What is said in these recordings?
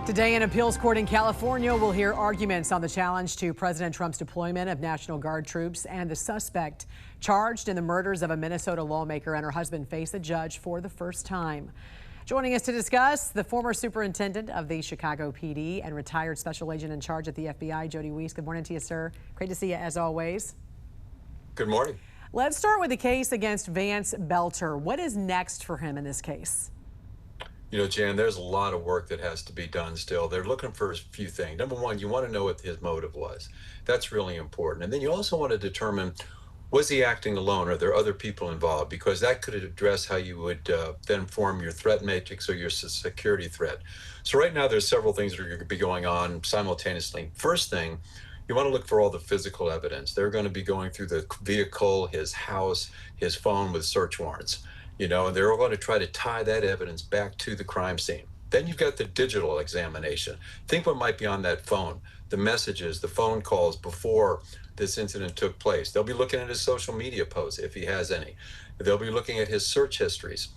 Today in appeals court in California, we'll hear arguments on the challenge to President Trump's deployment of National Guard troops, and the suspect charged in the murders of a Minnesota lawmaker and her husband face a judge for the first time. Joining us to discuss, the former superintendent of the Chicago PD and retired special agent in charge at the FBI, Jody Weiss. Good morning to you, sir. Great to see you as always. Good morning. Let's start with the case against Vance Boelter. What is next for him in this case? You know, Jan, there's a lot of work that has to be done still. They're looking for a few things. Number one, you want to know what his motive was. That's really important. And then you also want to determine, was he acting alone? Are there other people involved? Because that could address how you would then form your threat matrix or your security threat. So right now, there's several things that are going to be going on simultaneously. First thing, you want to look for all the physical evidence. They're going to be going through the vehicle, his house, his phone with search warrants. You know, and they're all going to try to tie that evidence back to the crime scene. Then you've got the digital examination. Think what might be on that phone, the messages, the phone calls before this incident took place. They'll be looking at his social media posts, if he has any. They'll be looking at his search histories.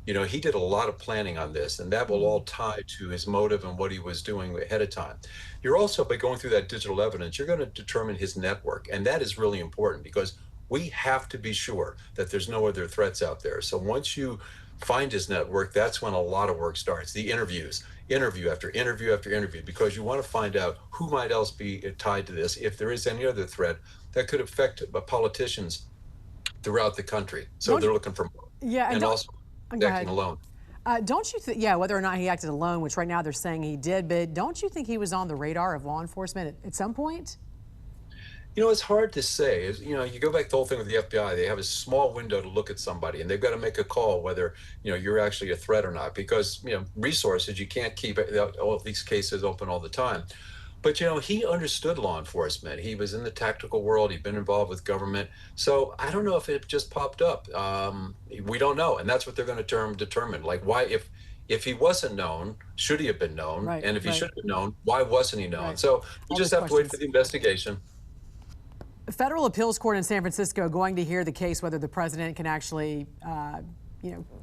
You know, he did a lot of planning on this, and that will all tie to his motive and what he was doing ahead of time. You're also, by going through that digital evidence, you're going to determine his network, and that is really important because we have to be sure that there's no other threats out there. So once you find his network, that's when a lot of work starts. The interviews, interview after interview after interview, because you want to find out who might else be tied to this, if there is any other threat that could affect politicians throughout the country. So they're looking for more. Yeah, and also acting alone. Don't you think, whether or not he acted alone, which right now they're saying he did, but don't you think he was on the radar of law enforcement at some point? You know, it's hard to say. You know, you go back to the whole thing with the FBI, they have a small window to look at somebody, and they've got to make a call whether, you know, you're actually a threat or not, because, you know, resources, you can't keep all of these cases open all the time. But, you know, he understood law enforcement. He was in the tactical world. He'd been involved with government. So I don't know if it just popped up. We don't know. And that's what they're going to determine. Like, why, if he wasn't known, should he have been known? Right, and if he right. should have been known, why wasn't he known? Right. So we All just these have to wait questions. for the investigation. Federal appeals court in San Francisco going to hear the case whether the president can actually,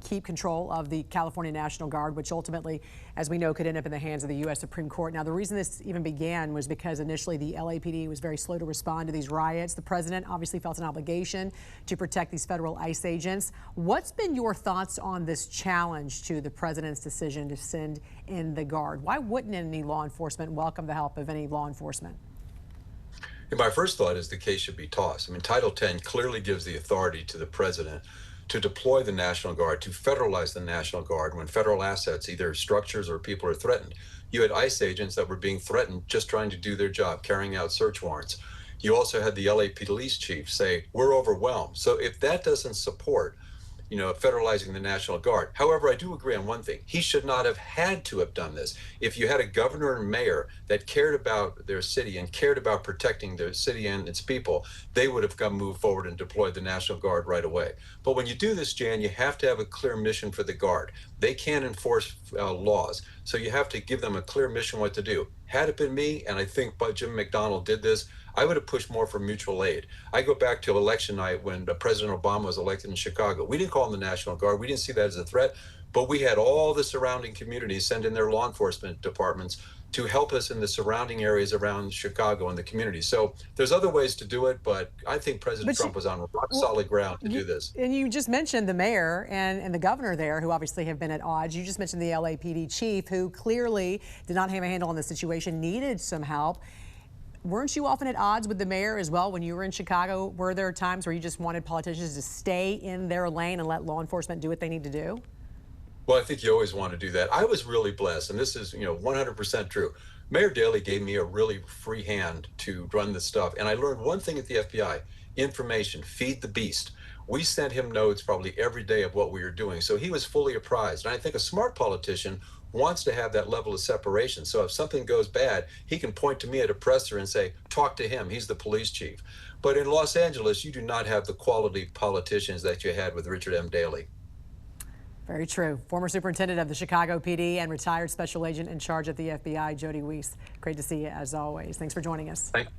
keep control of the California National Guard, which ultimately, as we know, could end up in the hands of the U.S. Supreme Court. Now, the reason this even began was because initially the LAPD was very slow to respond to these riots. The president obviously felt an obligation to protect these federal ICE agents. What's been your thoughts on this challenge to the president's decision to send in the Guard? Why wouldn't any law enforcement welcome the help of any law enforcement? And my first thought is the case should be tossed. I mean, Title 10 clearly gives the authority to the president to deploy the National Guard, to federalize the National Guard when federal assets, either structures or people, are threatened. You had ICE agents that were being threatened just trying to do their job, carrying out search warrants. You also had the LA police chief say, we're overwhelmed. So if that doesn't support, you know, federalizing the National Guard. However, I do agree on one thing. He should not have had to have done this. If you had a governor and mayor that cared about their city and cared about protecting their city and its people, they would have moved forward and deployed the National Guard right away. But when you do this, Jan, you have to have a clear mission for the Guard. They can't enforce laws. So you have to give them a clear mission what to do. Had it been me, and I think Jim McDonnell did this, I would have pushed more for mutual aid. I go back to election night when President Obama was elected in Chicago. We didn't call him the National Guard. We didn't see that as a threat, but we had all the surrounding communities send in their law enforcement departments to help us in the surrounding areas around Chicago and the community. So there's other ways to do it, but I think President Trump was on rock solid ground to do this. And you just mentioned the mayor and the governor there, who obviously have been at odds. You just mentioned the LAPD chief, who clearly did not have a handle on the situation, needed some help. Weren't you often at odds with the mayor as well when you were in Chicago? Were there times where you just wanted politicians to stay in their lane and let law enforcement do what they need to do? Well, I think you always want to do that. I was really blessed, and this is, you know, 100% true. Mayor Daley gave me a really free hand to run this stuff. And I learned one thing at the FBI: information, feed the beast. We sent him notes probably every day of what we were doing. So he was fully apprised. And I think a smart politician wants to have that level of separation. So if something goes bad, he can point to me at a presser and say, talk to him. He's the police chief. But in Los Angeles, you do not have the quality politicians that you had with Richard M. Daley. Very true. Former superintendent of the Chicago PD and retired special agent in charge at the FBI, Jody Weiss. Great to see you as always. Thanks for joining us. Thank you.